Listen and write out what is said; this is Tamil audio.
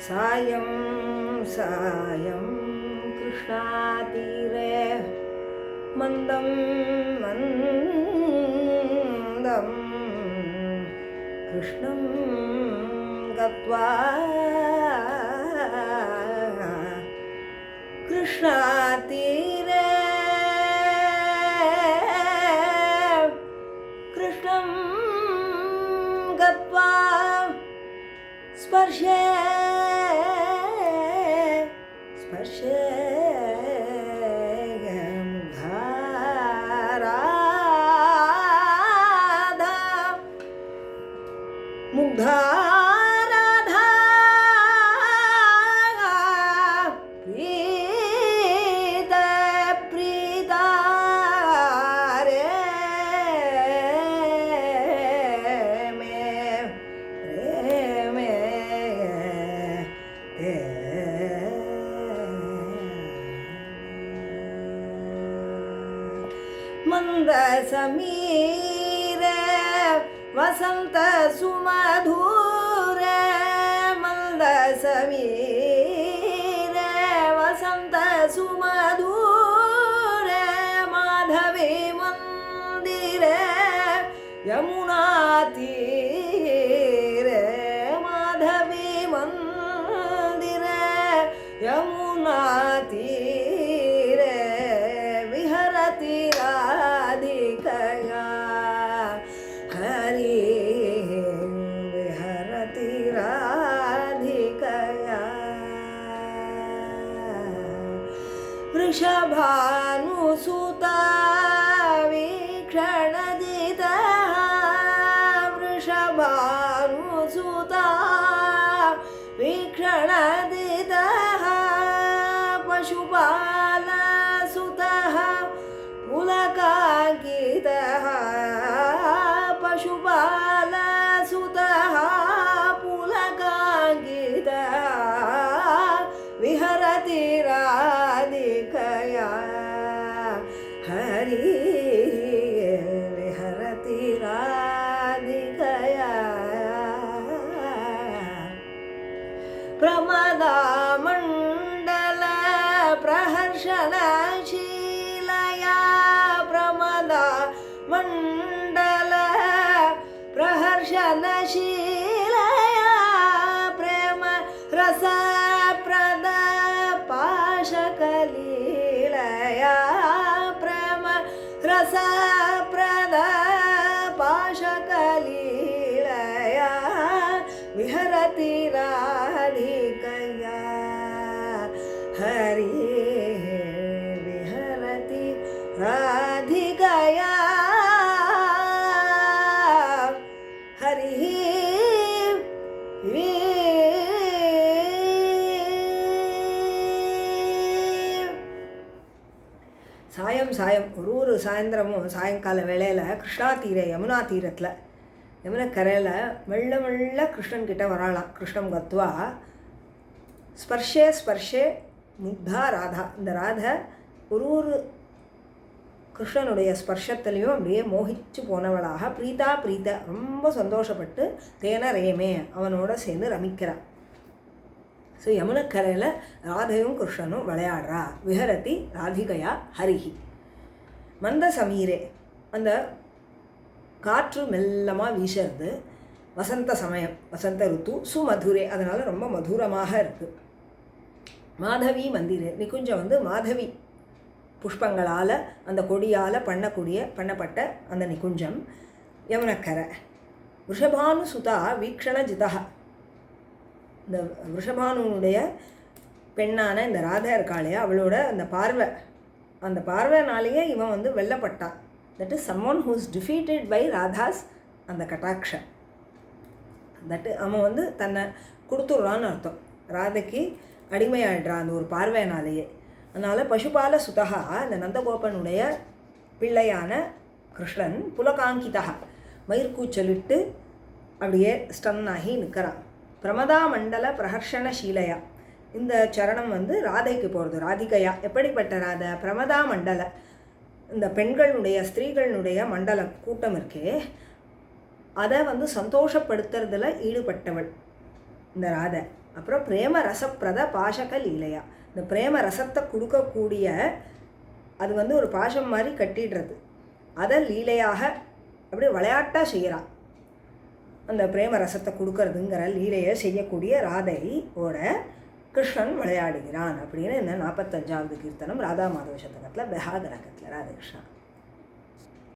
सायं सायं कृष्णातीरे मन्दं मन्दं कृष्णं गत्वा कृष्णातीरे कृष्णं गत्वा स्पर्शे स्पर्शे मुग्धा राधा प्रीत प्रीता रे मे मंद समीरे वसंत सुमधुरे मंद समीरे वसंत सुमधुरे माधवी मंदिरे यमुना तीरे माधवी मंदिरे यमुना तीरे विहरति राधिकया हरि विहरति राधिकया वृषभानुसुता वीक्षणजितः वृषभानुसुता वीक्षणजितः पशुपालसुतः पुलकाङ्कितः पशुपालसुतः पुलकाङ्कितः विहरति राधिकया हरि विहरति राधिकया प्रमदामण्डल प्रहर्षणशीलया प्रमदामण्डल प्रहर्षणशीलया प्रेम रसप्रद पाशकलीलया प्रेम रसप्रद पाशकलीलया विहरति राधिकया हरि विहरति राधिकया हरि சாயம் சாயம் ஒரு சாயந்தரமும் சாயங்கால வேளையில் கிருஷ்ணா தீரை யமுனா தீரத்தில் யமுனை கரையில் மெல்ல மெல்ல கிருஷ்ணன் கிட்ட வராளாம். கிருஷ்ணம் கத்வா ஸ்பர்ஷே ஸ்பர்ஷே முக்தா ராதா. இந்த ராதை ஒரு கிருஷ்ணனுடைய ஸ்பர்ஷத்துலேயும் அப்படியே மோகிச்சு போனவளாக பிரீதா பிரீத ரொம்ப சந்தோஷப்பட்டு தேன ரேமே அவனோட சேர்ந்து ரமிக்கிறான். ஸோ யமுனக்கரையில் ராதையும் கிருஷ்ணனும் விளையாடுறா. விஹரதி ராதிகயா ஹரிஹி. மந்த சமீரே அந்த காற்று மெல்லமாக வீசுறது. வசந்த சமயம் வசந்த ருத்து சுமதுரே அதனால் ரொம்ப மதுரமாக இருக்குது. மாதவி மந்திரே நிகுஞ்சம் மாதவி புஷ்பங்களால் அந்த கொடியால் பண்ணப்பட்ட அந்த நிகுஞ்சம் யமுனக்கரை. ரிஷபானு சுதா வீக்ஷண ஜிதா. இந்த ரிஷபானுடைய பெண்ணான இந்த ராதா இருக்காளே அவளோட அந்த பார்வைனாலேயே இவன் வெல்லப்பட்டான். That is someone who is defeated by Radha's அந்த கட்டாட்ச. தட்டு அவன் தன்னை கொடுத்துட்றான்னு அர்த்தம். ராதைக்கு அடிமையாயிடுறான் அந்த ஒரு பார்வைனாலேயே. அதனால் பசுபால சுதகா இந்த நந்தகோபனுடைய பிள்ளையான கிருஷ்ணன் புலகாங்கிதா மயிர்கூச்சலிட்டு அப்படியே ஸ்டன் ஆகி நிற்கிறான். பிரமதா மண்டல பிரஹர்ஷணசீலையா. இந்த சரணம் ராதைக்கு போகிறது. ராதிகையா எப்படிப்பட்ட ராதை? பிரமதா மண்டல இந்த பெண்களுடைய ஸ்திரீகளுடைய மண்டலம் கூட்டம் இருக்கே அதை சந்தோஷப்படுத்துறதுல ஈடுபட்டவள் இந்த ராதை. அப்புறம் பிரேம ரசப்பிரத பாஷக லீலையா, இந்த பிரேம ரசத்தை கொடுக்கக்கூடிய அது வந்து ஒரு பாஷம் மாதிரி கட்டிடுறது, அதை லீலையாக அப்படியே விளையாட்டாக செய்கிறான். அந்த பிரேம ரசத்தை கொடுக்கறதுங்கிற லீலையை செய்யக்கூடிய ராதையோட கிருஷ்ணன் விளையாடுகிறான் அப்படின்னு இந்த 45வது கீர்த்தனம் ராதா மாதவ சதகத்தில் பெஹாதரகத்தில் ராதகிருஷ்ணா.